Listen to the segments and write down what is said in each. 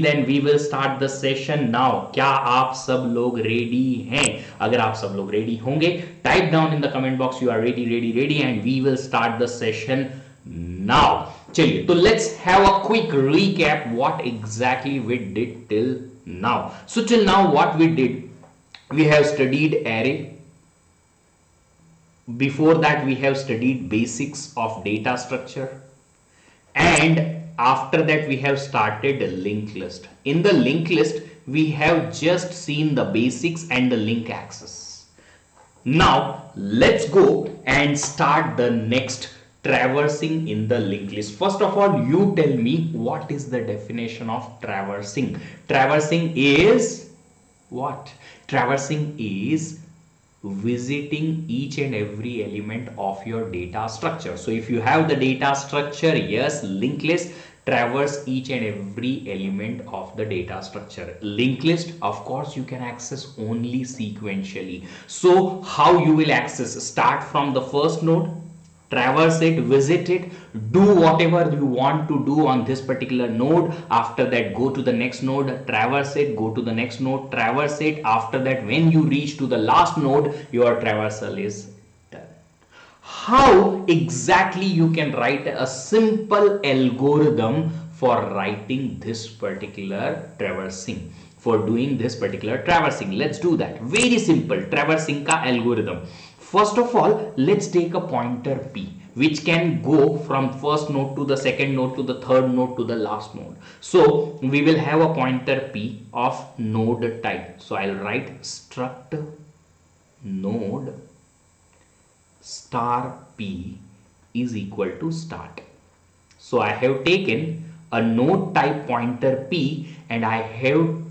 Then we will start the session now. क्या आप सब लोग रेडी हैं? अगर आप सब लोग रेडी होंगे, type down in the comment box you are ready ready ready and we will start the session now. चलिए, तो let's have a quick recap what exactly we did till now. So till now what we did, we have studied array. Before that we have studied basics of data structure, and after that we have started a linked list. In the linked list we have just seen the basics and the link access. Now let's go and start the next traversing in the linked list. First of all, you tell me what is the definition of traversing. Traversing is what? Traversing is visiting each and every element of your data structure. So if you have the data structure, yes, linked list, traverse each and every element of the data structure. Linked list, of course, you can access only sequentially. So how you will access? Start from the first node, traverse it, visit it, do whatever you want to do on this particular node. After that, go to the next node, traverse it, go to the next node, traverse it. After that, when you reach to the last node, your traversal is done. How exactly you can write a simple algorithm for writing this particular traversing, for doing this particular traversing? Let's do that. Very simple traversing ka algorithm. First of all, let's take a pointer p which can go from first node to the second node to the third node to the last node. So we will have a pointer p of node type. So I'll write struct node star p is equal to start. So I have taken a node type pointer p and I have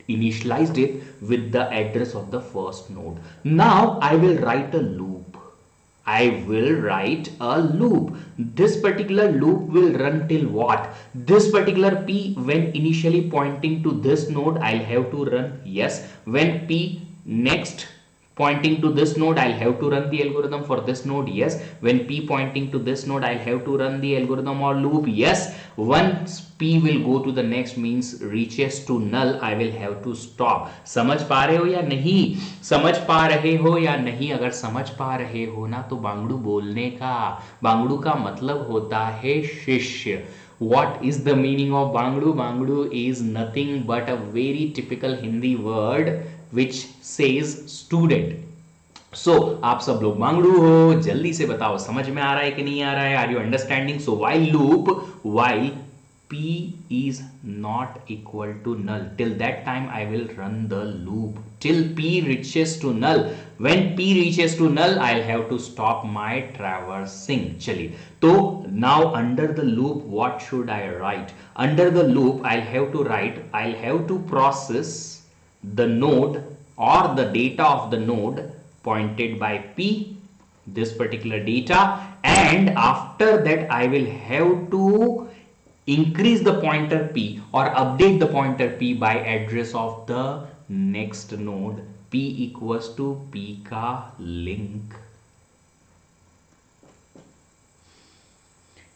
initialized it with the address of the first node. Now I will write a loop. I will write a loop. This particular loop will run till what? This particular p, when initially pointing to this node, I'll have to run yes. When p next pointing to this node, I'll have to run the algorithm for this node, yes. When p pointing to this node, I'll have to run the algorithm or loop, yes. Once p will go to the next, means reaches to null, I will have to stop. समझ पा रहे हो या नहीं? समझ पा रहे हो या नहीं? अगर समझ पा रहे हो ना, तो बांगड़ू बोलने का, बांगड़ू का मतलब होता है शिष्य. What is the meaning of Bangdu? Bangdu is nothing but a very typical Hindi word which says student. So आप सब लोग बांगड़ू हो, जल्दी से बताओ समझ में आ रहा है कि नहीं आ रहा है? Are you understanding? So while loop, while p is not equal to null, till that time I will run the loop till p reaches to null. When p reaches to null, I'll have to stop my traversing. चलिए, तो now under the loop what should I write? Under the loop I'll have to write, I'll have to process the node or the data of the node pointed by p, this particular data, and after that I will have to increase the pointer p or update the pointer p by address of the next node. p equals to p का link.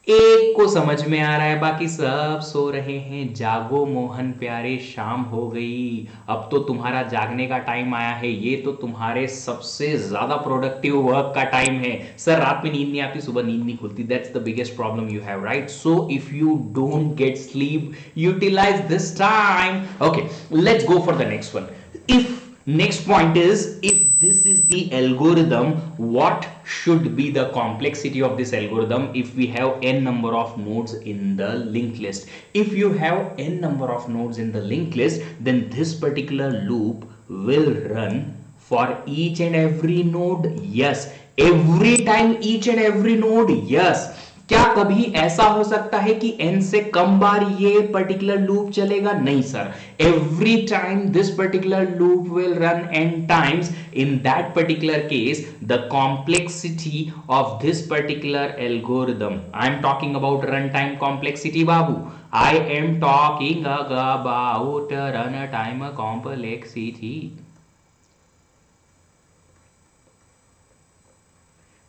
एक को समझ में आ रहा है, बाकी सब सो रहे हैं. जागो मोहन प्यारे, शाम हो गई. अब तो तुम्हारा जागने का टाइम आया है. ये तो तुम्हारे सबसे ज्यादा प्रोडक्टिव वर्क का टाइम है. सर रात में नींद नहीं आती, सुबह नींद नहीं खुलती. That's the biggest problem you have, right? So if you don't get sleep, utilize this time. Okay, let's go for the next one. If next point is, if this is the algorithm, what should be the complexity of this algorithm if we have n number of nodes in the linked list? If you have n number of nodes in the linked list, then this particular loop will run for each and every node, yes. Every time each and every node, yes. क्या कभी ऐसा हो सकता है कि n से कम बार ये particular loop चलेगा? नहीं sir. Every time this particular loop will run n times. In that particular case the complexity of this particular algorithm, I am talking about run time complexity Babu. I am talking about run time complexity.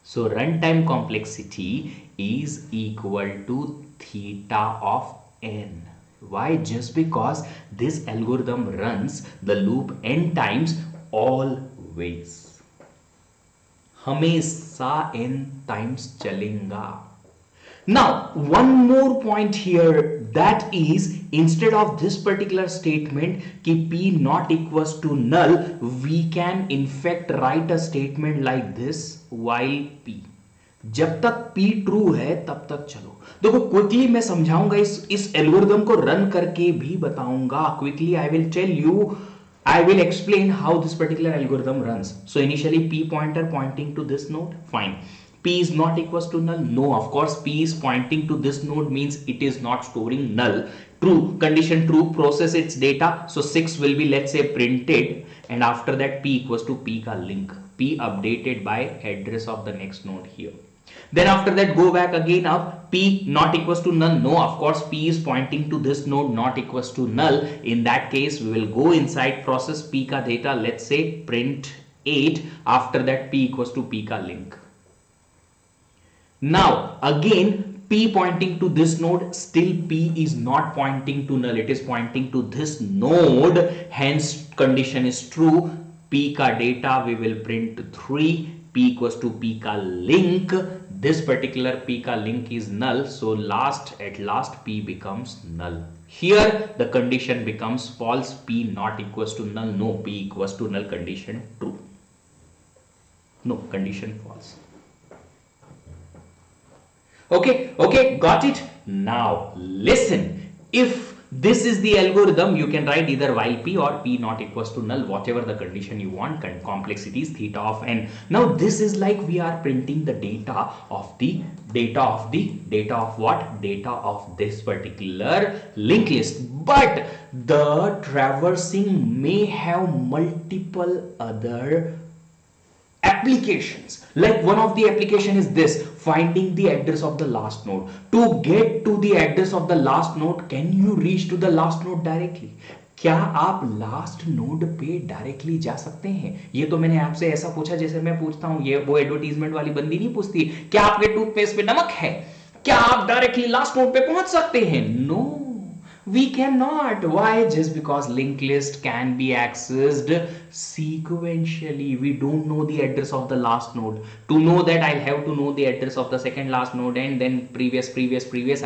So runtime complexity is equal to theta of n. Why? Just because this algorithm runs the loop n times always. हमेशा n times चलेगा. Now, one more point here, that is, instead of this particular statement कि p not equals to null, we can in fact write a statement like this while p. जब तक p true है तब तक चलो. देखो quickly मैं समझाऊंगा, इस एल्गोरिथम को रन करके भी बताऊंगा. Quickly I will tell you, I will explain how this particular algorithm runs. So initially p pointer pointing to this node, fine. P is not equals to null. No, of course p is pointing to this node means it is not storing null. True, condition true, process its data. So 6 will be, let's say, printed, and after that p equals to p ka link. P updated by address of the next node here. Then after that go back again up, p not equals to null. No, of course p is pointing to this node, not equals to null. In that case we will go inside process p ka data, let's say print 8. After that p equals to p ka link. Now again p pointing to this node, still p is not pointing to null, it is pointing to this node, hence condition is true. P ka data we will print 3, p equals to p ka link. This particular p ka link is null, so at last p becomes null. Here the condition becomes false, p not equals to null. No, p equals to null, condition true. No, condition false. Okay, got it. Now listen, if this is the algorithm, you can write either while p or p not equals to null, whatever the condition you want, complexity is theta of n. Now this is like we are printing the data of what? Data of this particular linked list, but the traversing may have multiple other applications. Like one of the application is this, finding the address of the last node. To get to the address of the last node, can you reach to the last node directly? क्या आप last node पे directly जा सकते हैं? ये तो मैंने आपसे ऐसा पूछा जैसे मैं पूछता हूं, ये वो एडवर्टीजमेंट वाली बंदी नहीं पूछती क्या आपके टूथपेस्ट पे नमक है, क्या आप डायरेक्टली लास्ट नोड पे पहुंच सकते हैं? No, we cannot. Why? Just because linked list can be accessed sequentially. We don't know the address of the last node. To know that, I'll have to know the address of the second last node, and then previous.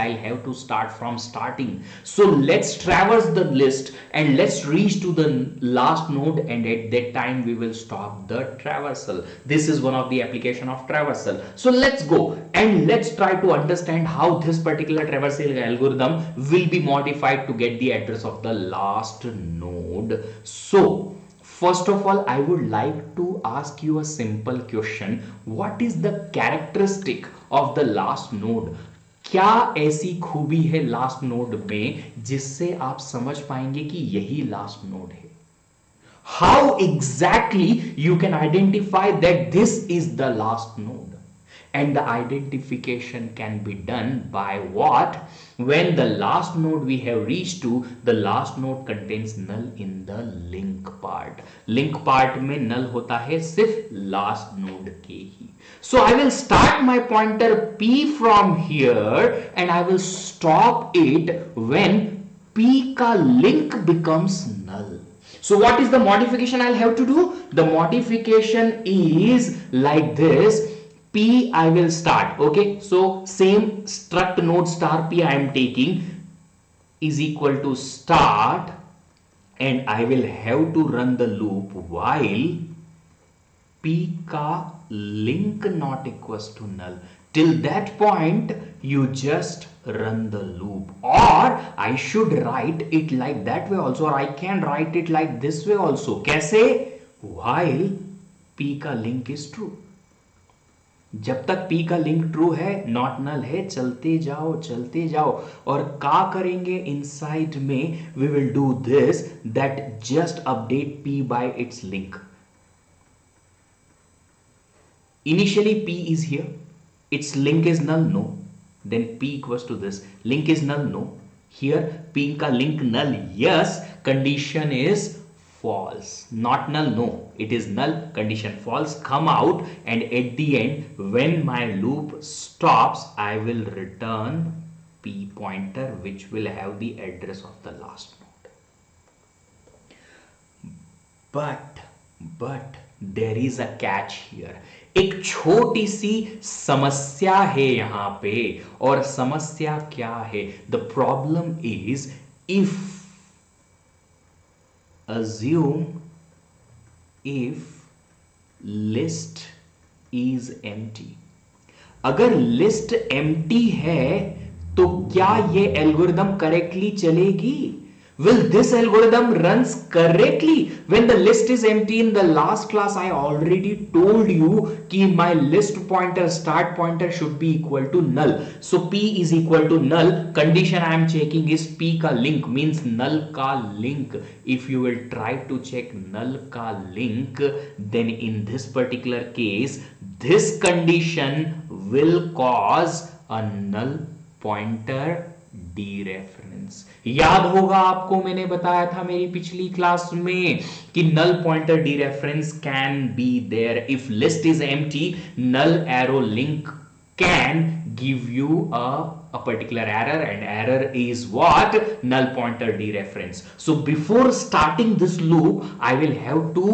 I'll have to start from starting. So let's traverse the list and let's reach to the last node, and at that time we will stop the traversal. This is one of the application of traversal. So let's go and let's try to understand how this particular traversal algorithm will be modified to get the address of the last node. So first of all, I would like to ask you a simple question. What is the characteristic of the last node? क्या ऐसी खूबी है last node में जिससे आप समझ पाएंगे कि यही लास्ट नोड है? How exactly you can identify that this is the last node? And the identification can be done by what? When the last node we have reached to, the last node contains null in the link part. Link part में null होता है सिर्फ last node के ही. So I will start my pointer p from here and I will stop it when p का link becomes null. So what is the modification I'll have to do? The modification is like this. P I will start. Okay, so same struct node star p I am taking is equal to start, and I will have to run the loop while p ka link not equals to null. Till that point you just run the loop, or I should write it like that way also, or I can write it like this way also. कैसे? While p का link is true. जब तक p का link true है, not null है, चलते जाओ. और क्या करेंगे इनसाइड में? We will do this, that just update p by its link. Initially p is here, its link is null, no, then p equals to this, link is null, no, here p का link null, yes, condition is false, not null, no, it is null, condition false, come out, and at the end when my loop stops I will return p pointer which will have the address of the last node. but there is a catch here. एक छोटी सी समस्या है यहां पे, और समस्या क्या है? The problem is, if assume if list is empty, अगर लिस्ट एम्प्टी है तो क्या ये एल्गोरिदम करेक्टली चलेगी? Will this algorithm runs correctly when the list is empty? In the last class I already told you कि my list pointer start pointer should be equal to null. So p is equal to null. Condition I am checking is p का link, means null का link. If you will try to check null का link, then in this particular case this condition will cause a null pointer dereference. याद होगा आपको, मैंने बताया था मेरी पिछली क्लास में कि null pointer dereference can be there if list is empty. Null arrow link can give you a particular error, and error is what? Null pointer dereference. So before starting this loop I will have to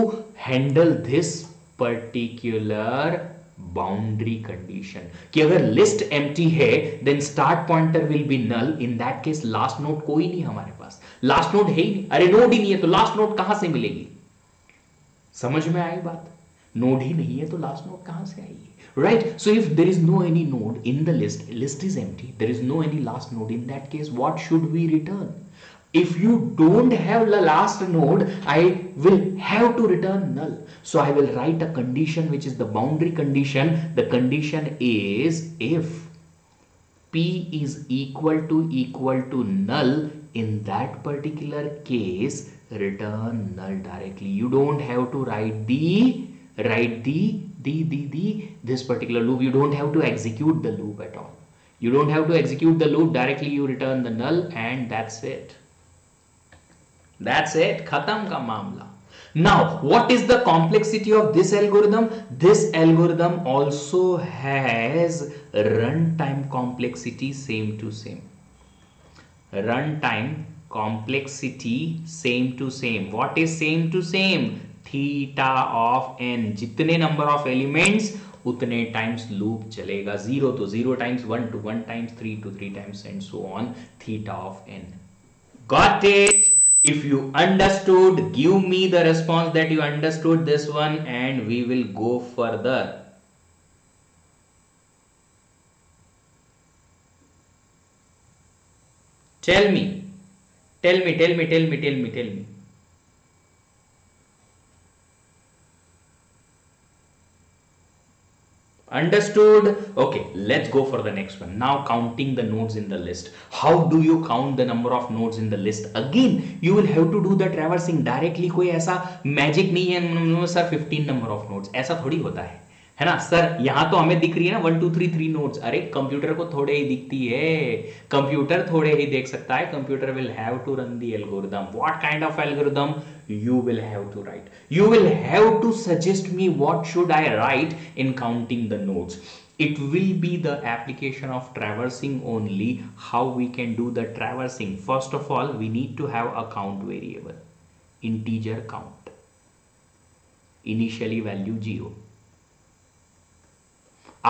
handle this particular boundary condition कि अगर list empty है then start pointer will be null. In that case last node कोई नहीं हमारे पास, last node है ही नहीं. अरे node ही नहीं है तो लास्ट नोड कहां से मिलेगी? समझ में आई बात? नोड ही नहीं है तो लास्ट नोड कहां से आएगी? Right. So if there is no any node in the list, list is empty, there is no any last node, in that case what should we return? If you don't have the last node, I will have to return null. So I will write a condition which is the boundary condition. The condition is if p is equal to null, in that particular case return null directly. You don't have to write this particular loop. You don't have to execute the loop at all. You don't have to execute the loop directly. You return the null and that's it. That's it. Khatam ka mamla. Now, what is the complexity of this algorithm? This algorithm also has runtime complexity same to same. Runtime complexity same to same. What is same to same? Theta of n. जितने number of elements उतने times loop चलेगा. 0 to 0 times, 1 to 1 times, 3 to 3 times and so on. Theta of n. Got it? If you understood, give me the response that you understood this one and we will go further. Tell me. Understood? Okay, let's go for the next one. Now counting the nodes in the list. How do you count the number of nodes in the list? Again, you will have to do the traversing directly. कोई ऐसा magic नहीं है sir 15 number of nodes, ऐसा थोड़ी होता है ना sir? यहां तो हमें दिख रही है ना 1 2 3 3 नोड्स. अरे कंप्यूटर को थोड़े ही दिखती है, कंप्यूटर थोड़े ही देख सकता है. Computer will have to run the algorithm. What kind of algorithm you will have to write? You will have to suggest me what should I write in counting the nodes. It will be the application of traversing only. How we can do the traversing? First of all, we need to have a count variable, integer count, initially value 0.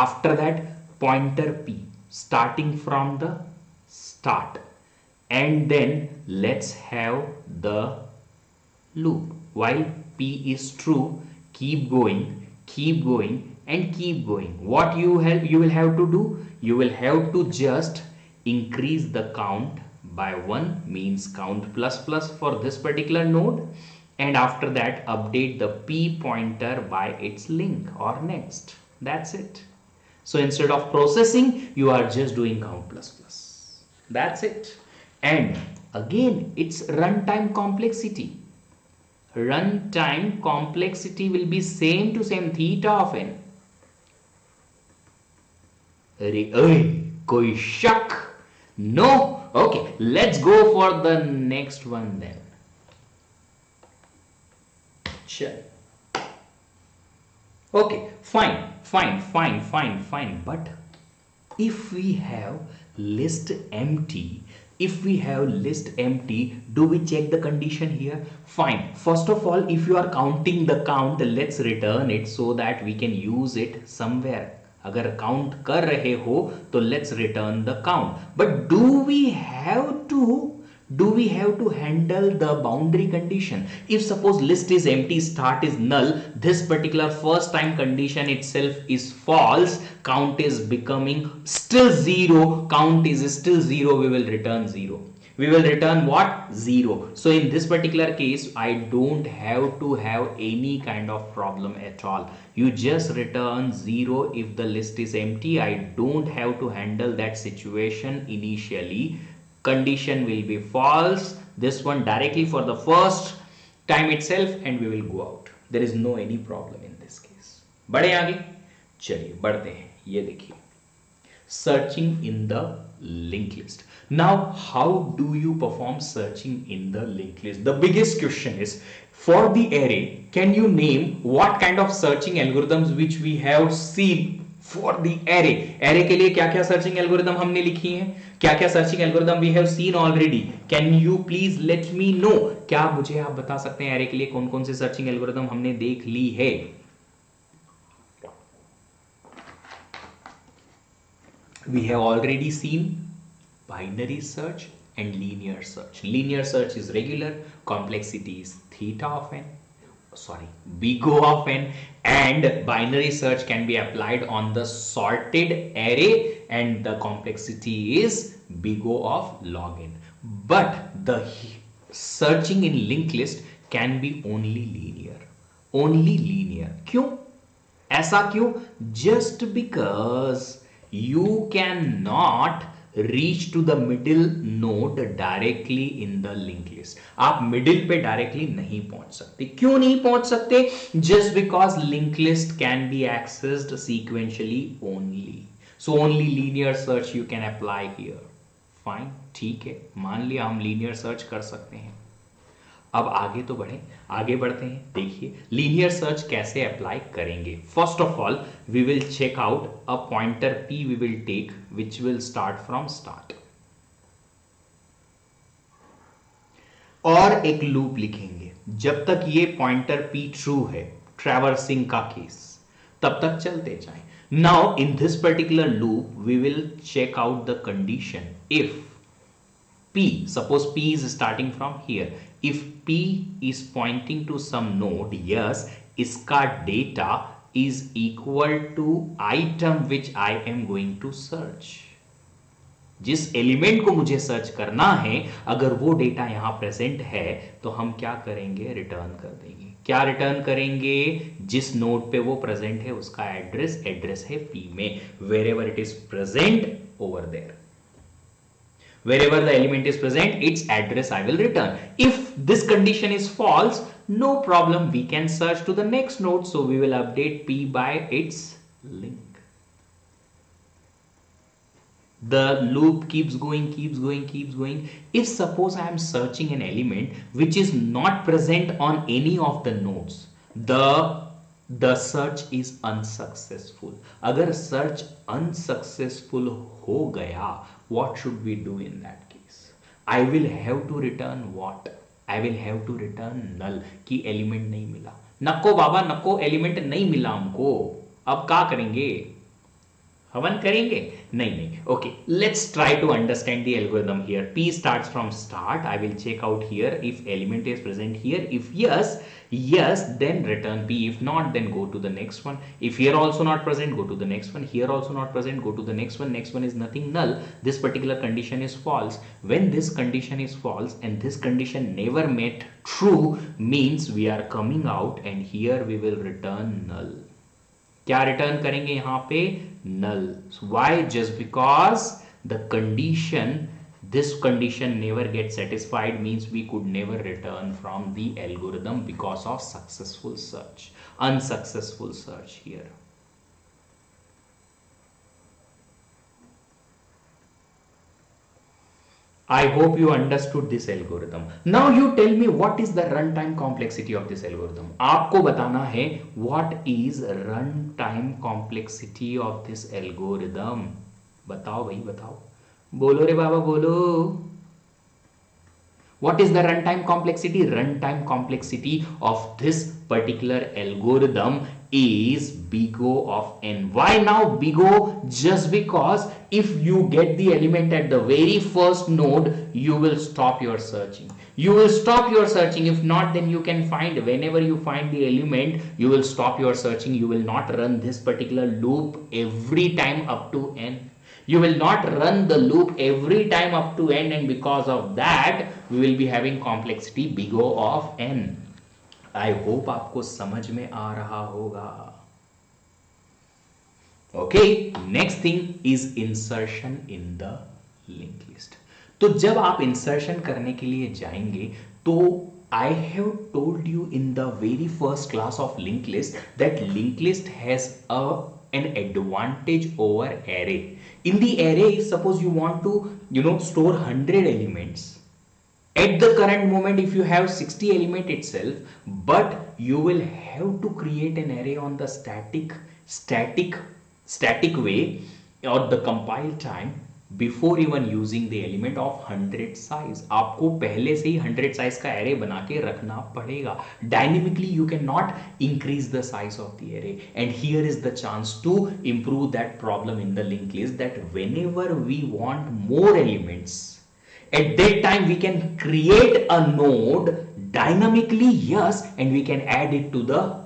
After that, pointer p starting from the start, and then let's have the loop. While p is true, keep going and keep going. What you will have to do? You will have to just increase the count by 1, means count plus plus for this particular node, and after that update the p pointer by its link or next. That's it. So instead of processing, you are just doing count plus plus. That's it. And again, it's runtime complexity. Runtime complexity will be same to same, theta of n. अरे कोई शक? No? Okay, let's go for the next one then. Chal. Okay, fine. But if we have list empty. If we have list empty, do we check the condition here? Fine. First of all, if you are counting the count, let's return it so that we can use it somewhere. अगर count कर रहे हो तो let's return the count. But do we have to handle the boundary condition? If suppose list is empty, start is null, this particular first time condition itself is false, count is becoming still 0, count is still 0, we will return 0. We will return what? 0. So in this particular case, I don't have to have any kind of problem at all. You just return 0 if the list is empty. I don't have to handle that situation initially. Condition will be false, this one directly for the first time itself, and we will go out. There is no any problem in this case. बढ़े आगे, चलिए बढ़ते हैं. ये देखिए, searching in the linked list. Now how do you perform searching in the linked list? The biggest question is, for the array, can you name what kind of searching algorithms which we have seen for the array? Array के लिए क्या क्या searching algorithm हमने लिखी हैं, क्या क्या searching algorithm we have seen already? Can you please let me know? क्या मुझे आप बता सकते हैं array के लिए कौन कौन से searching algorithm हमने देख ली है? We have already seen binary search and linear search. Linear search is regular, complexity is theta of n, big O of n, and binary search can be applied on the sorted array and the complexity is big O of log n. But the searching in linked list can be only linear. Only linear. क्यों? ऐसा क्यों? Just because you cannot reach to the middle node directly in the linked list. आप middle पे directly नहीं पहुंच सकते. क्यों नहीं पहुंच सकते? Just because linked list can be accessed sequentially only. So only linear search you can apply here. Fine, ठीक है, मान लिया हम linear search कर सकते हैं. अब आगे तो बढ़े, आगे बढ़ते हैं. देखिए लीनियर सर्च कैसे अप्लाई करेंगे. First of all we will check out a pointer p we will take which will start from start, और एक लूप लिखेंगे. जब तक ये पॉइंटर p ट्रू है, ट्रैवर्सिंग का केस, तब तक चलते जाएं. Now in this particular loop we will check out the condition. If p, suppose p is starting from here, if p is pointing to some node, yes, इसका data is equal to item which I am going to search. जिस element को मुझे search करना है, अगर वो data यहां present है तो हम क्या करेंगे? रिटर्न कर देंगे. क्या रिटर्न करेंगे? जिस नोड पे वो प्रेजेंट है उसका एड्रेस है p में. Wherever it is present over there, wherever the element is present, its address I will return. If this condition is false, no problem, we can search to the next node, so we will update p by its link. The loop keeps going. If suppose I am searching an element which is not present on any of the nodes, the search is unsuccessful. अगर search unsuccessful हो गया, what should we do in that case? I will have to return what? I will have to return null कि element नहीं मिला. नको बाबा नको, element नहीं मिला हमको, अब क्या करेंगे? हवन करेंगे? नहीं. Okay, let's try to understand the algorithm here. P starts from start. I will check out here if element is present here. If yes, then return P. If not, then go to the next one. If here also not present, go to the next one. Here also not present, go to the next one. Next one is nothing, null. This particular condition is false. When this condition is false and this condition never met true, means we are coming out, and here we will return null. क्या return करेंगे यहां पे? null. So why? Just because the condition, this condition never gets satisfied, means we could never return from the algorithm because of successful search, unsuccessful search here. I hope you understood this algorithm. Now you tell me what is the runtime complexity of this algorithm. आपको बताना है what is runtime complexity of this algorithm. बताओ भाई बताओ. बोलो रे बाबा बोलो. What is the runtime complexity? Runtime complexity of this particular algorithm is big O of n. Why now big O? Just because if you get the element at the very first node, you will stop your searching. You will stop your searching. If not, then you can find, whenever you find the element, you will stop your searching. You will not run this particular loop every time up to n. You will not run the loop every time up to n, and because of that we will be having complexity big O of n. I hope आपको समझ में आ रहा होगा. Okay, next thing is insertion in the linked list. तो जब आप insertion करने के लिए जाएंगे तो I have told you in the very first class of linked list that linked list has an advantage over array. In the array, suppose you want to store 100 elements. At the current moment, if you have 60 element itself, but you will have to create an array on the static way or the compile time before even using the element of 100 size. आपको पहले से ही 100 size का array बना के रखना पड़ेगा. Dynamically you cannot increase the size of the array, and here is the chance to improve that problem in the linked list, that whenever we want more elements, at that time we can create a node dynamically, yes, and we can add it to the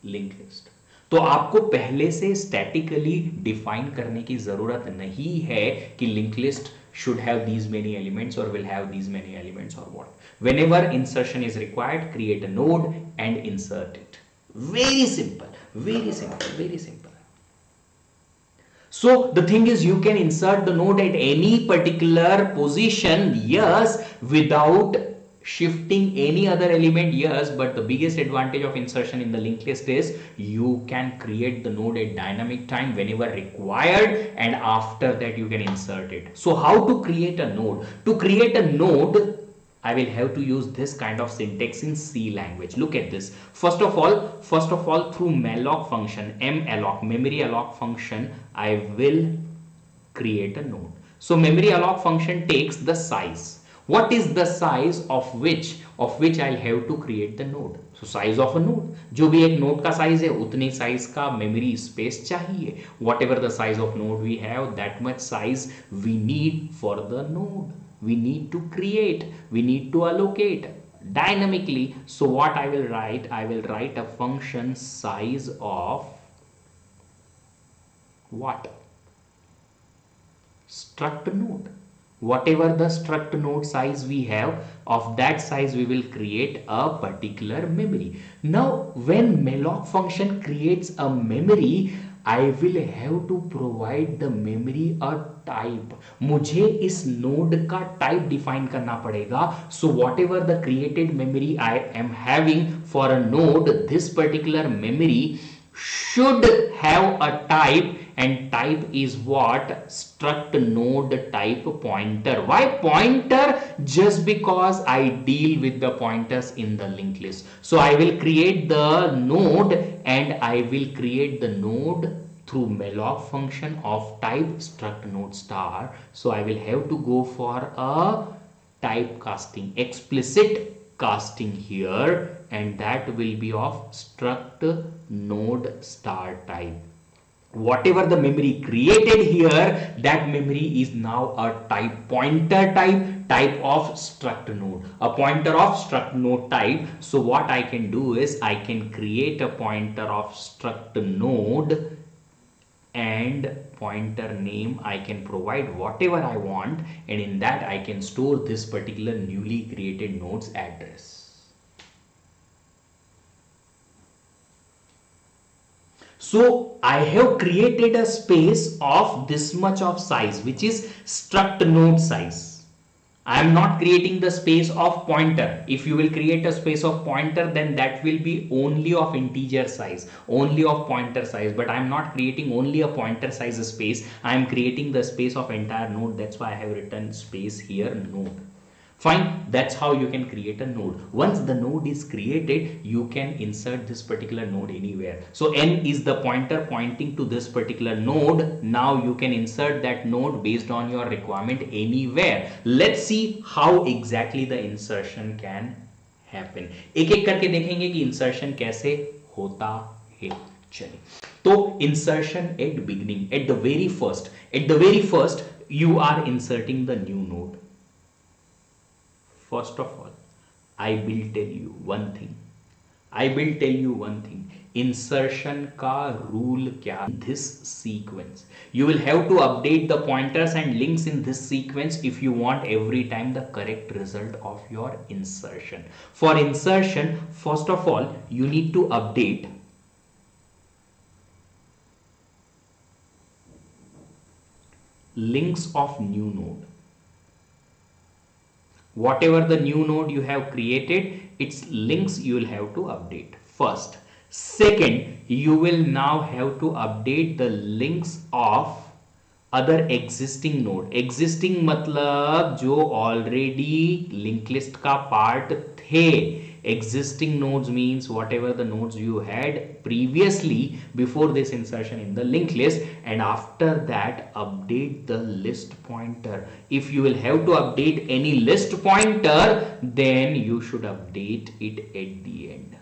linked list. तो आपको पहले से statically define करने की जरूरत नहीं है कि link list should have these many elements or will have these many elements or what. Whenever insertion is required, create a node and insert it. Very simple, very simple, very simple. So the thing is, you can insert the node at any particular position, yes, without shifting any other element, yes, but the biggest advantage of insertion in the linked list is you can create the node at dynamic time whenever required, and after that you can insert it. So how to create a node? To create a node, I will have to use this kind of syntax in C language. Look at this. First of all, through malloc function, malloc, memory alloc function, I will create a node. So memory alloc function takes the size. What is the size of which I'll have to create the node? So size of a node, जो भी एक node का size है उतने size का memory space चाहिए. Whatever the size of node we have, that much size we need for the node. We need to create, we need to allocate dynamically. So what I will write a function size of what? Struct node. Whatever the struct node size we have, of that size we will create a particular memory. Now when malloc function creates a memory, I will have to provide the memory a type. मुझे इस node का type define करना पड़ेगा. So whatever the created memory I am having for a node, this particular memory should have a type, and type is what? Struct node type pointer. Why pointer? Just because I deal with the pointers in the linked list. So I will create the node, and I will create the node through malloc function of type struct node star. So I will have to go for a type casting, explicit casting here, and that will be of struct node star type. Whatever the memory created here, that memory is now a type pointer type of struct node, a pointer of struct node type. So what I can do is I can create a pointer of struct node, and pointer name I can provide whatever I want, and in that I can store this particular newly created node's address. So I have created a space of this much of size, which is struct node size. I am not creating the space of pointer. If you will create a space of pointer, then that will be only of integer size, only of pointer size. But I am not creating only a pointer size space. I am creating the space of entire node. That's why I have written space here, node. Fine, that's how you can create a node. Once the node is created, you can insert this particular node anywhere. So n is the pointer pointing to this particular node. Now you can insert that node based on your requirement anywhere. Let's see how exactly the insertion can happen. एक एक करके देखेंगे कि insertion कैसे होता है. चलिए, तो insertion at beginning, at the very first you are inserting the new node. First of all, I will tell you one thing. Insertion का rule क्या? This sequence. You will have to update the pointers and links in this sequence if you want every time the correct result of your insertion. For insertion, first of all, you need to update links of new node. Whatever the new node you have created, its links you will have to update first. Second, you will now have to update the links of other existing node. Existing मतलब जो already linked list का part थे. Existing nodes means whatever the nodes you had previously before this insertion in the linked list, and after that update the list pointer. If you will have to update any list pointer, then you should update it at the end.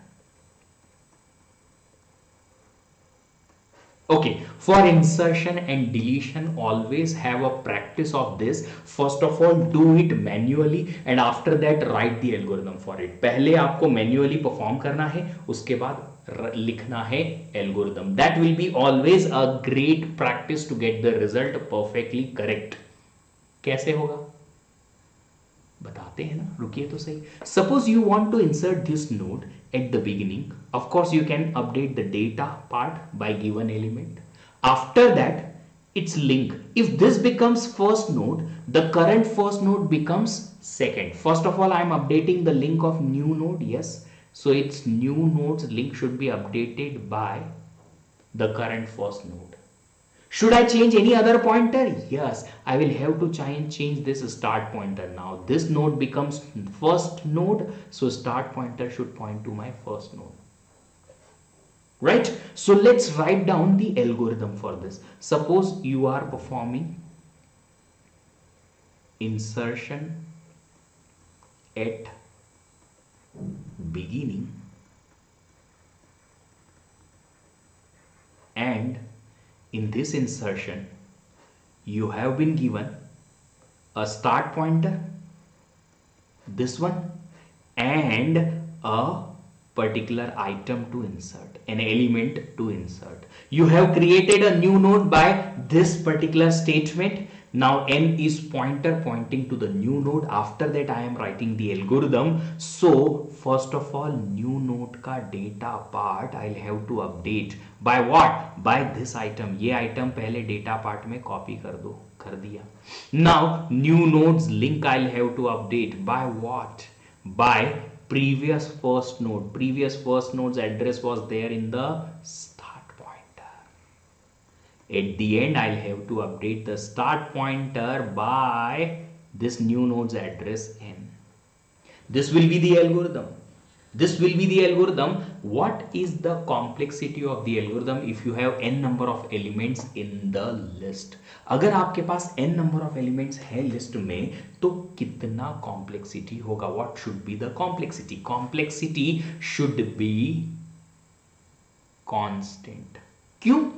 Okay, for insertion and deletion, always have a practice of this. First of all, do it manually and after that write the algorithm for it. पहले आपको manually perform करना है, उसके बाद लिखना है algorithm. That will be always a great practice to get the result perfectly correct. कैसे होगा बताते हैं ना, रुकिए तो सही. Suppose you want to insert this node at the beginning. Of course, you can update the data part by given element. After that, its link. If this becomes first node, the current first node becomes second. First of all, I am updating the link of new node. Yes. So its new node's link should be updated by the current first node. Should I change any other pointer? Yes, I will have to change this start pointer. Now this node becomes first node, so start pointer should point to my first node. Right? So let's write down the algorithm for this. Suppose you are performing insertion at beginning and in this insertion you have been given a start pointer, this one, and a particular item to insert, an element to insert. You have created a new node by this particular statement. Now n is pointer pointing to the new node. After that I am writing the algorithm. So first of all, new node का data part I'll have to update by what? By this item. ये item पहले data part में copy कर दो, कर दिया. Now new nodes link I'll have to update by what? By previous first node. Previous first node's address was there in the start pointer. At the end, I'll have to update the start pointer by this new node's address n. This will be the algorithm. What is the complexity of the algorithm if you have n number of elements in the list? अगर आपके पास n number of elements है list में, तो कितना complexity होगा? What should be the complexity? Complexity should be constant. क्यों?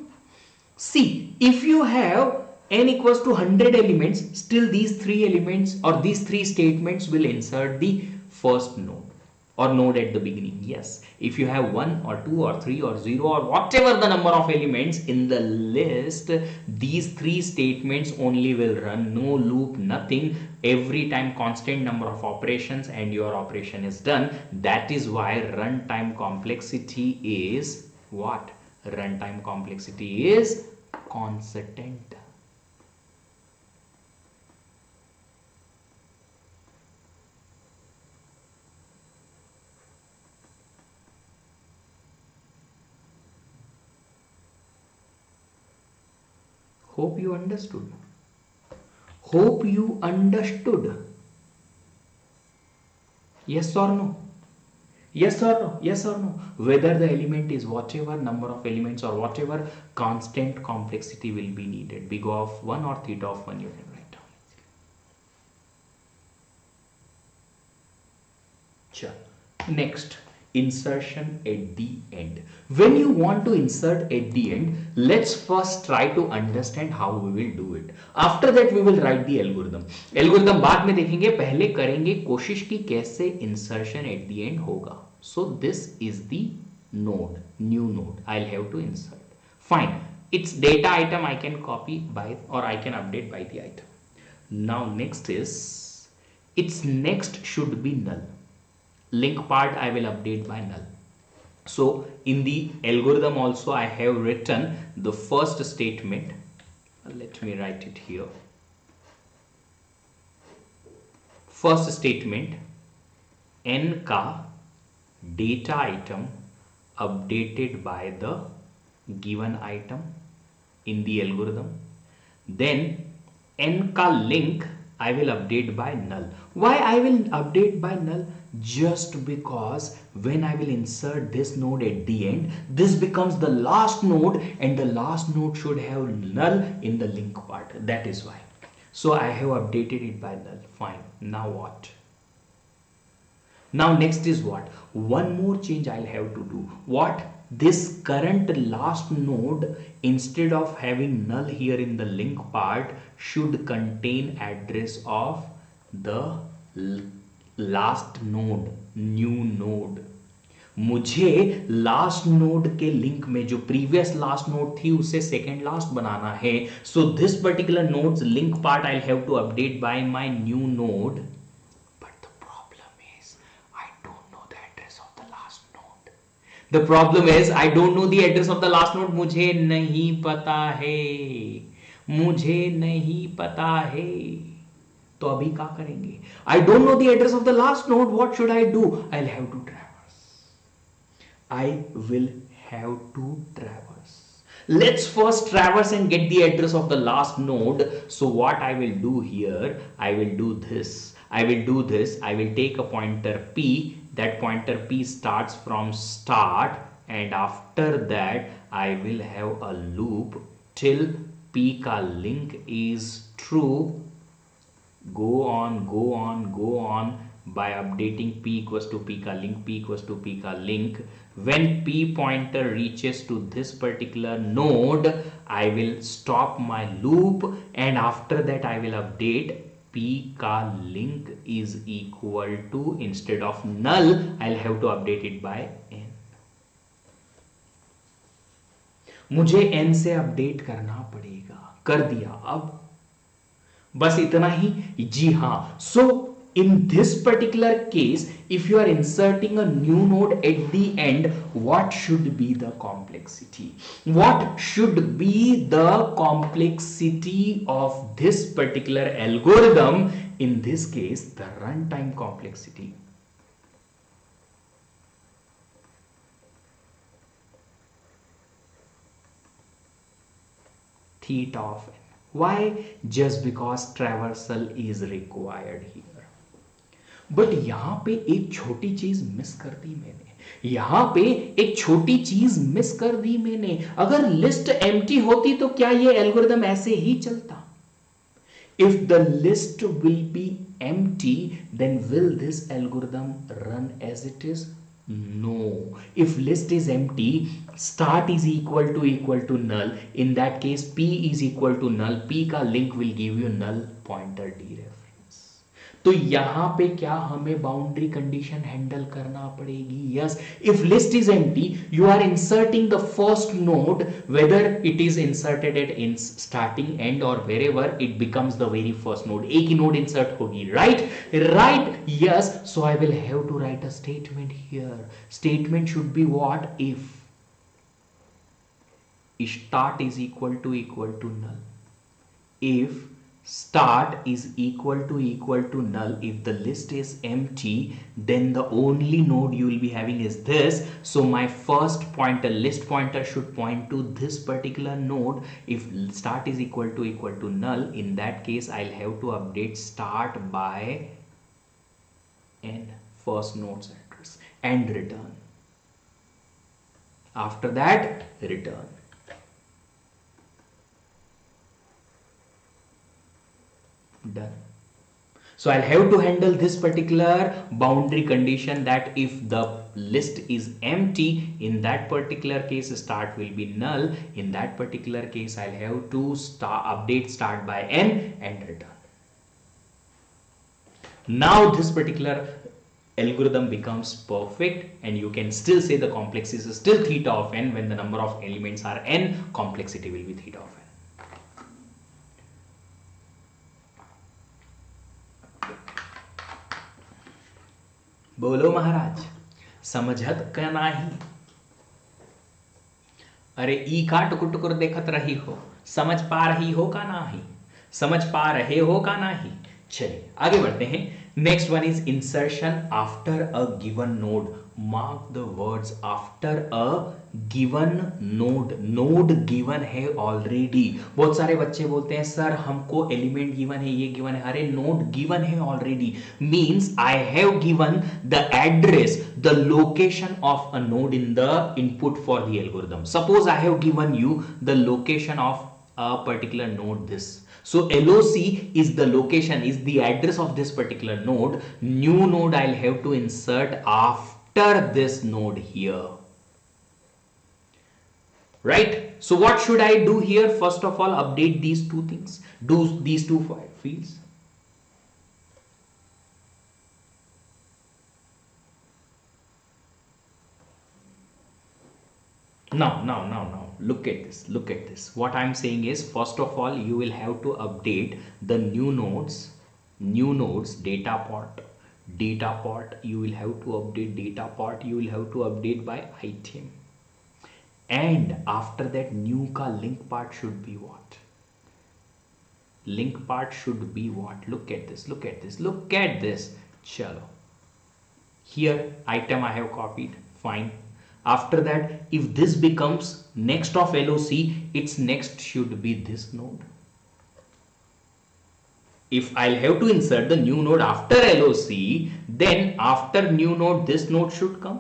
See, if you have n equals to 100 elements, still these three elements or these three statements will insert the first node or node at the beginning. Yes, if you have 1 or 2 or 3 or 0 or whatever the number of elements in the list, these three statements only will run. No loop, nothing. Every time constant number of operations and your operation is done. That is why runtime complexity is what? Runtime complexity is constant. Hope you understood. Yes or no? Yes or no? Yes or no? Whether the element is whatever number of elements or whatever, constant complexity will be needed. Big O of 1 or theta of 1 you can write down. Sure. Next, insertion at the end. When you want to insert at the end, let's first try to understand how we will do it. After that we will write the algorithm. Algorithm बाद में देखेंगे, पहले करेंगे कोशिश की कैसे insertion at the end होगा. So this is the node, new node. I'll have to insert. Fine. Its data item I can copy by or I can update by the item. Now next is its next should be null. Link part I will update by null. So in the algorithm also I have written the first statement. Let me write it here. First statement, n का data item updated by the given item in the algorithm. Then n का link I will update by null. Why I will update by null? Just because when I will insert this node at the end, this becomes the last node and the last node should have null in the link part. That is why. So I have updated it by null. Fine. Now what? Now next is what? One more change I'll have to do. What? This current last node, instead of having null here in the link part, should contain address of the last node, new node. मुझे last node के link में जो previous last node थी उसे second last बनाना है. So this particular nodes link part I have to update by my new node. But the problem is I don't know the address of the last node. The problem is I don't know the address of the last node. मुझे नहीं पता है, मुझे नहीं पता है. तो अभी क्या करेंगे? I don't know the address of the last node. What should I do? I'll have to traverse. I will have to traverse. Let's first traverse and get the address of the last node. So what I will do here, I will do this. I will do this. I will take a pointer P. That pointer P starts from start, and after that I will have a loop till P ka link is true. Go on by updating P equals to P ka link, P equals to P ka link. When P pointer reaches to this particular node, I will stop my loop, and after that I will update P ka link is equal to, instead of null I'll have to update it by n. मुझे n से update करना पड़ेगा. कर दिया. अब बस इतना ही. जी हाँ. So in this particular case, if you are inserting a new node at the end, what should be the complexity? What should be the complexity of this particular algorithm? In this case, the runtime complexity. Theta of n. Why? Just because traversal is required here. But यहां पे एक छोटी चीज miss कर दी मैंने. यहां पे एक छोटी चीज मिस कर दी मैंने. अगर लिस्ट एम्प्टी होती तो क्या ये एल्गोरिथम ऐसे ही चलता? If the list will be empty, then will this algorithm run as it is? No. If list is empty, start is equal to null. In that case, P is equal to null. P का link will give you null pointer dereference. तो यहां पे क्या हमें boundary condition handle करना पड़ेगी? Yes. If list is empty, you are inserting the first node, whether it is inserted at in starting and और wherever, it becomes the very first node. एक ही नोड इंसर्ट होगी. Right. Yes. So I will have to write a statement here. Statement should be what? If start is equal to null. If start is equal to null, if the list is empty, then the only node you will be having is this. So my first pointer, list pointer, should point to this particular node. If start is equal to null, in that case I'll have to update start by n. first node's address and return. After that, return. Done. So I'll have to handle this particular boundary condition that if the list is empty, in that particular case start will be null. In that particular case, I'll have to update start by n and return. Now this particular algorithm becomes perfect, and you can still say the complexity is still theta of n. When the number of elements are n, complexity will be theta of n. बोलो महाराज, समझत का नाही? अरे ई का टुकुर टुकुर देखत रही हो, समझ पा रही हो का नाही? समझ पा रहे हो का नाही? चलिए आगे बढ़ते हैं. Next one is insertion after a given node. Mark the words, after a given node. Node given है ऑलरेडी. बहुत सारे बच्चे बोलते हैं सर हमको एलिमेंट गिवन है, ये गिवन है. अरे नोड गिवन है already means I have given the address, the location of a node in the input for the algorithm. Suppose I have given you the location of a particular node this. So LOC is the location, is the address of this particular node. New node I'll have to insert after this node here. Right? So what should I do here? First of all, update these two things. Do these two fields. Now. Look at this. What I'm saying is, first of all, you will have to update the new nodes, data part. You will have to update data part. You will have to update by item. And after that, new ka link part should be what? Link part should be what? Look at this. Chalo. Here, item I have copied. Fine. After that, if this becomes next of LOC, its next should be this node. If I'll have to insert the new node after LOC, then after new node, this node should come.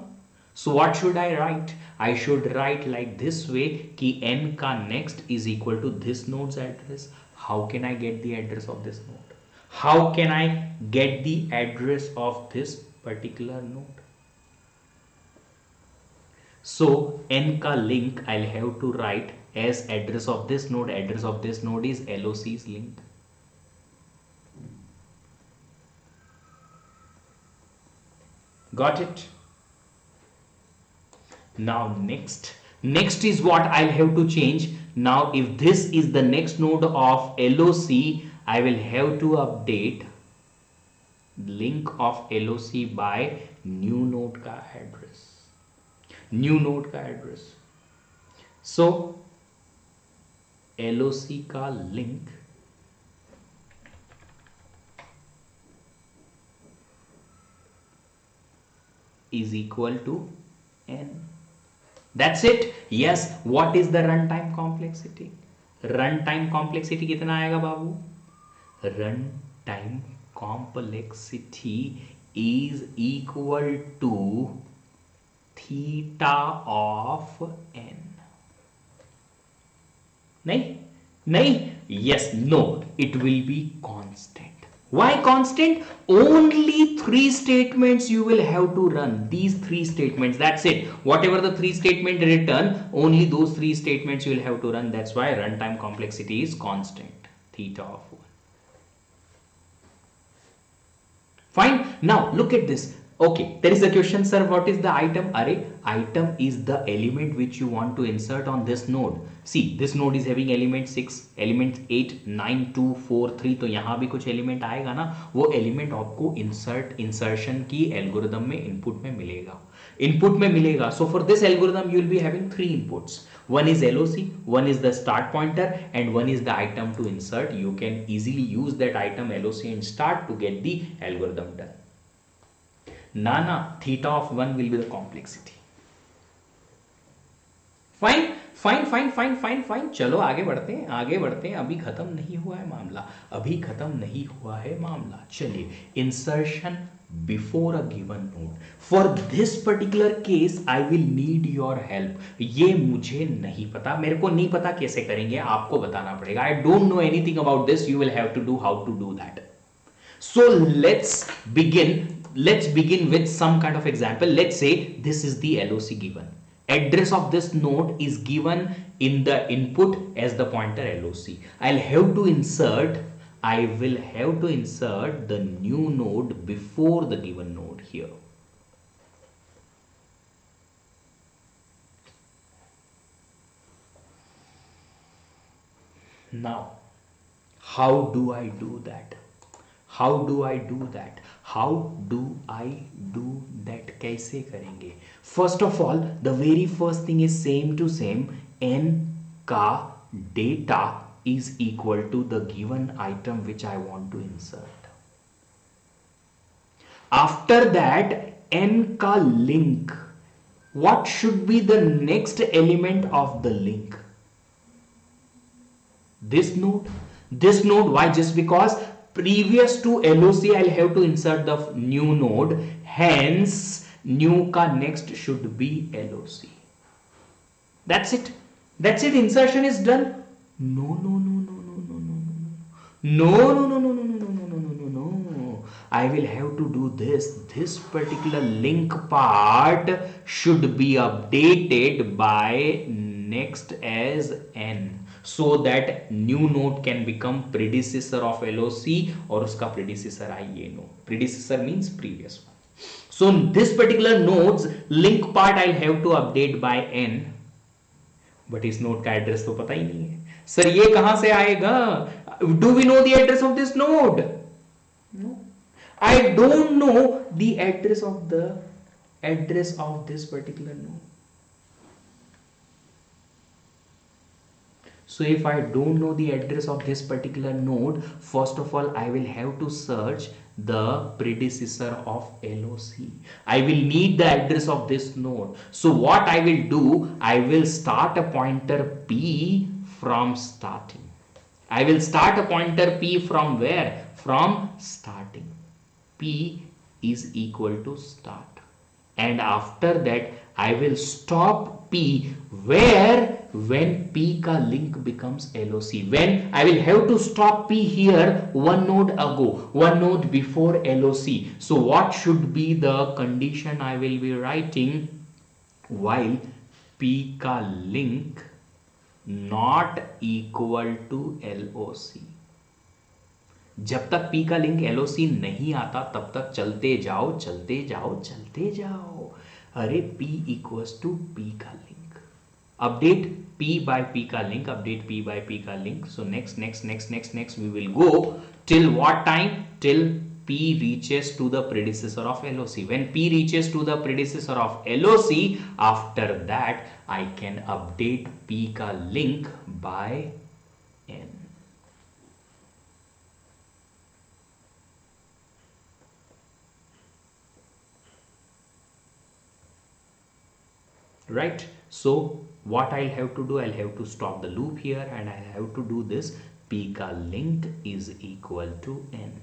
So what should I write? I should write like this way ki n ka next is equal to this node's address. How can I get the address of this node? How can I get the address of this particular node? So n ka link I'll have to write as address of this node. Address of this node is LOC's link. Got it? Now next is what I'll have to change. Now if this is the next node of LOC, I will have to update link of LOC by new node ka address. So LOC का link is equal to n. That's it. Yes. What is the runtime complexity? Runtime complexity कितना आएगा बाबू? Runtime complexity is equal to theta of n. नहीं, yes, no, it will be constant. Why constant? Only 3 statements you will have to run. These 3 statements, that's it. Whatever the 3 statement return, only those 3 statements you will have to run. That's why runtime complexity is constant, theta of 1. Fine. Now look at this. Okay, there is a question, sir, what is the item? Array, item is the element which you want to insert on this node. See, this node is having element 6, element 8, 9, 2, 4, 3. तो यहाँ भी कुछ element आएगा ना, वो element आपको insertion की algorithm में input में मिलेगा. So for this algorithm you will be having 3 inputs. One is LOC, one is the start pointer, and one is the item to insert. You can easily use that item LOC and start to get the algorithm done. Theta of 1 will be the complexity. Fine. Fine fine fine fine fine, चलो आगे बढ़ते हैं, आगे बढ़ते हैं, अभी खत्म नहीं हुआ है मामला, अभी खत्म नहीं हुआ है मामला। चलिए, insertion before a given node, for this particular case I will need your help. ये मुझे नहीं पता, मेरे को नहीं पता कैसे करेंगे, आपको बताना पड़ेगा। I don't know anything about this, you will have to do how to do that. So let's begin with some kind of example. Let's say this is the LOC given. Address of this node is given in the input as the pointer LOC. I will have to insert the new node before the given node here. Now, how do I do that? How do I do that? How do I do that? कैसे करेंगे? First of all, the very first thing is same to same. N का data is equal to the given item which I want to insert. After that, N का link. What should be the next element of the link? This node. This node. Why? Just because previous to LOC I'll have to insert the new node, hence new ka next should be LOC. That's it, that's it, insertion is done. No, I will have to do this particular link part should be updated by next as N, so that new node can become predecessor of LOC और उसका predecessor I ये know. Predecessor means previous one. So this particular node's link part I'll have to update by N. But इस node का address तो पता ही नहीं है. Sir ये कहां से आएगा? Do we know the address of this node? No. I don't know the address of this particular node. So if I don't know the address of this particular node, first of all I will have to search the predecessor of LOC. I will need the address of this node. So what I will do, I will start a pointer P from starting. I will start a pointer P from where? From starting. P is equal to start. And after that I will stop P where? When P ka link becomes LOC. When I will have to stop P here one node ago, one node before LOC. So what should be the condition I will be writing? While P ka link not equal to LOC. जब तक P का link LOC नहीं आता तब तक चलते जाओ चलते जाओ चलते जाओ. अरे P इक्वल्स टू P का link. Update P by P का link, update P by P का link. So next we will go till what time? Till P reaches to the predecessor of LOC. When P reaches to the predecessor of LOC, after that I can update P का link by N. Right? So what I'll have to do, I'll have to stop the loop here and I'll have to do this. P ka link is equal to N.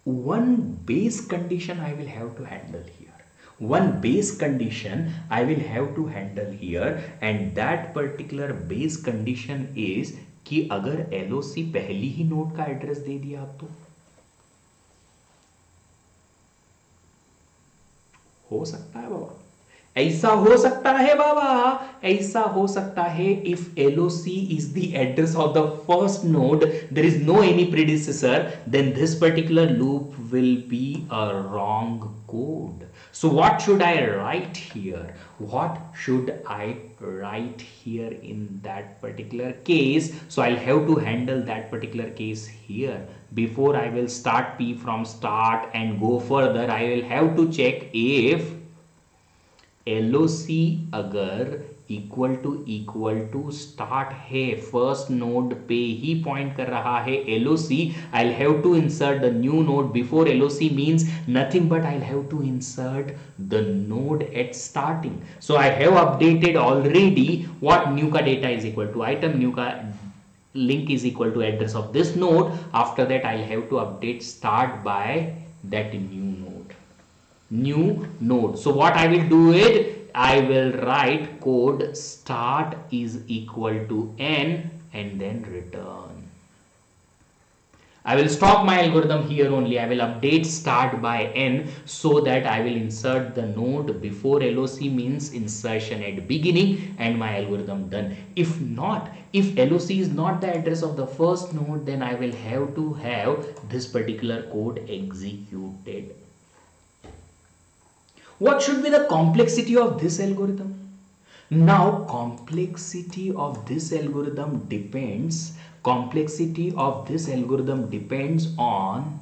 One base condition I will have to handle here. One base condition I will have to handle here, and that particular base condition is कि अगर LOC पहली ही node का address दे दिया तो हो सकता है बाबा, ऐसा हो सकता है बाबा, ऐसा हो सकता है. If LOC is the address of the first node, there is no any predecessor, then this particular loop will be a wrong code. So what should I write here? What should I write here in that particular case? So I'll have to handle that particular case here. Before I will start P from start and go further, I will have to check if LOC अगर equal to start है, first node पे ही point कर रहा है LOC. I'll have to insert the new node before LOC means nothing but I'll have to insert the node at starting. So I have updated already what new ka data is equal to item, new ka link is equal to address of this node. After that I'll have to update start by that new node. So what I will do it, I will write code start is equal to n and then return. I will stop my algorithm here only. I will update start by n so that I will insert the node before LOC means insertion at beginning and my algorithm done. If not, if LOC is not the address of the first node, then I will have to have this particular code executed. What should be the complexity of this algorithm? Now complexity of this algorithm depends on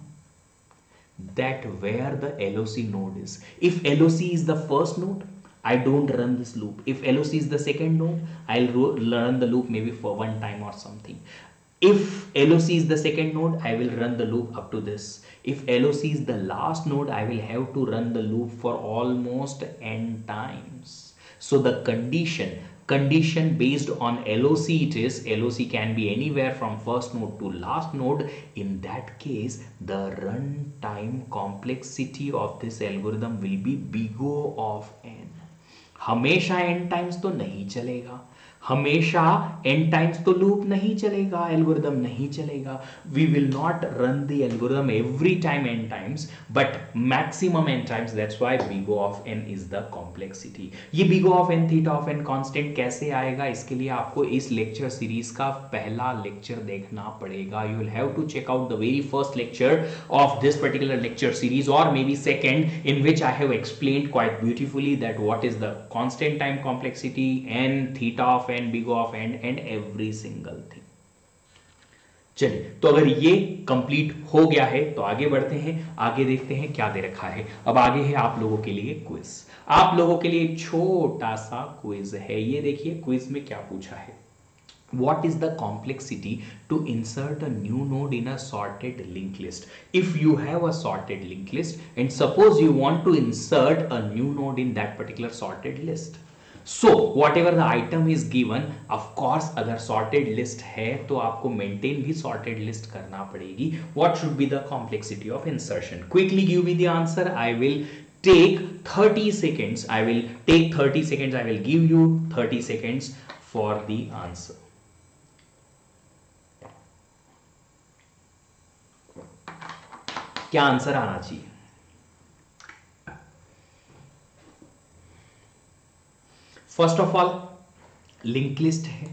that where the LOC node is. If LOC is the first node, I don't run this loop. If LOC is the second node, I'll run the loop maybe for one time or something. If LOC is the second node, I will run the loop up to this. If LOC is the last node, I will have to run the loop for almost n times. So the condition based on LOC, it is LOC can be anywhere from first node to last node. In that case, the runtime complexity of this algorithm will be big O of n. हमेशा n times तो नहीं चलेगा, हमेशा n times तो loop नहीं चलेगा, algorithm नहीं चलेगा. We will not run the algorithm every time n times, but maximum n times. That's why big O of n is the complexity. ये big O of n theta of n constant कैसे आएगा, इसके लिए आपको इस lecture series का पहला lecture देखना पड़ेगा. You will have to check out the very first lecture of this particular lecture series, और maybe second, in which I have explained quite beautifully that what is the constant time complexity, n, theta of n, big O of n and every single thing. चलिए, तो अगर ये complete हो गया है तो आगे बढ़ते हैं, आगे देखते हैं क्या दे रखा है. अब आगे है आप लोगों के लिए क्विज. आप लोगों के लिए छोटा सा क्विज है. ये देखिए क्विज में क्या पूछा है. What is the complexity to insert a new node in a sorted linked list? If you have a sorted linked list and suppose you want to insert a new node in that particular sorted list, so whatever the item is given, of course अगर sorted list है तो आपको maintain भी sorted list करना पड़ेगी. What should be the complexity of insertion? Quickly give me the answer. I will take 30 seconds. I will take 30 seconds. I will give you 30 seconds for the answer. क्या answer आना चाहिए? First of all link list है.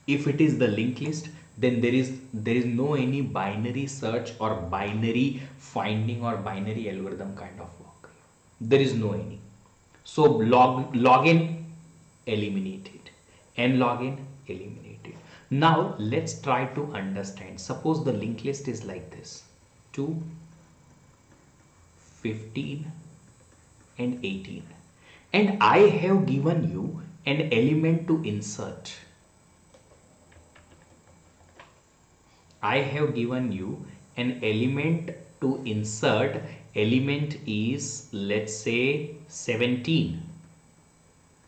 If it is the link list then there is no any binary search or binary finding or binary algorithm kind of work. There is no any. So log in eliminated, n log in eliminated. Now let's try to understand. Suppose the linked list is like this: 2, 15 and 18, and I have given you an element to insert. I have given you an element to insert. Element is, let's say, 17.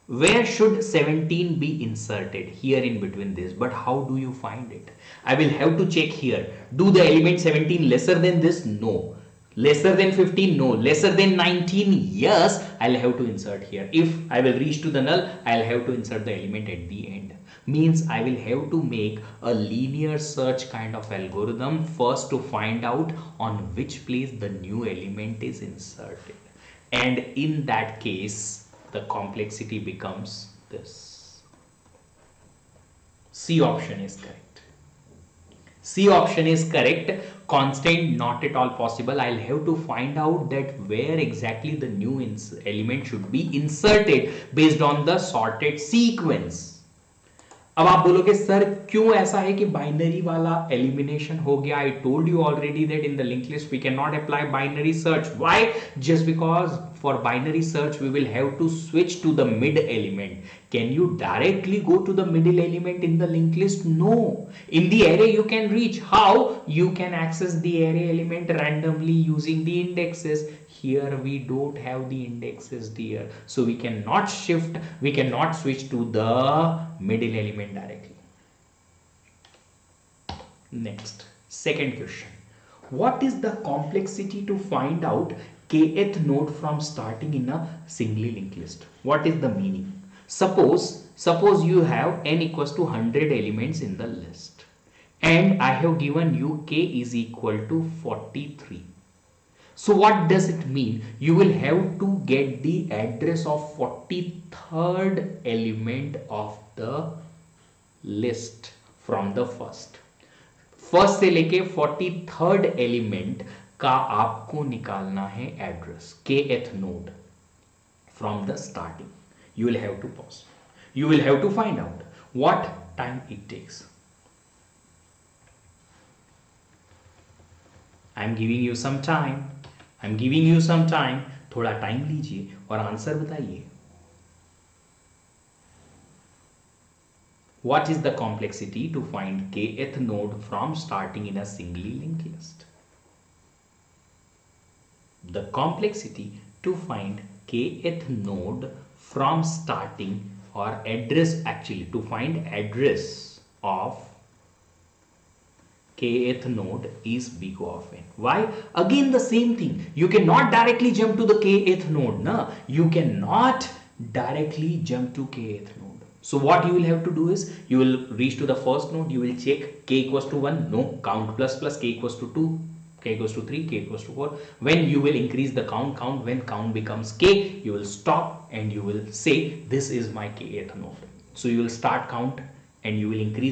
Where should 17 be inserted? Here in between this. But how do you find it? I will have to check here. Do the element 17 lesser than this? No. Lesser than 15? No. Lesser than 19? Yes. I'll have to insert here. If I will reach to the null, I'll have to insert the element at the end. Means I will have to make a linear search kind of algorithm first to find out on which place the new element is inserted. And in that case, the complexity becomes this. C option is correct. C option is correct. Constant not at all possible. I'll have to find out that where exactly the new element should be inserted based on the sorted sequence. अब आप बोलोगे sir क्यों ऐसा है कि binary वाला elimination हो गया? I told you already that in the link list we can not apply binary search. Why? Just because for binary search we will have to switch to the mid element. Can you directly go to the middle element in the linked list? No. In the array you can reach. How? You can access the array element randomly using the indexes. Here we don't have the indexes dear, so we cannot shift, we cannot switch to the middle element directly. Next, second question. What is the complexity to find out kth node from starting in a singly linked list? What is the meaning? Suppose you have n equals to 100 elements in the list and I have given you k is equal to 43. So what does it mean? You will have to get the address of 43rd element of the list from the first से लेके 43rd element का आपको निकालना है address kth node from the starting. You will have to pause, you will have to find out what time it takes. I am giving you some time, I am giving you some time. थोड़ा time लीजिए और answer बताइए. What is the complexity to find kth node from starting in a singly linked list? The complexity to find kth node from starting or address, actually to find address of kth node is big O of n. Why? Again the same thing. You cannot directly jump to the kth node. No? You cannot directly jump to kth node. So what you will have to do is you will reach to the first node, you will check k equals to 1, no, count plus plus, k equals to 2, k equals to 3, k equals to 4. When you will increase the count, when count becomes k, you will stop and you will say this is my kth node. So you will start count and you will increase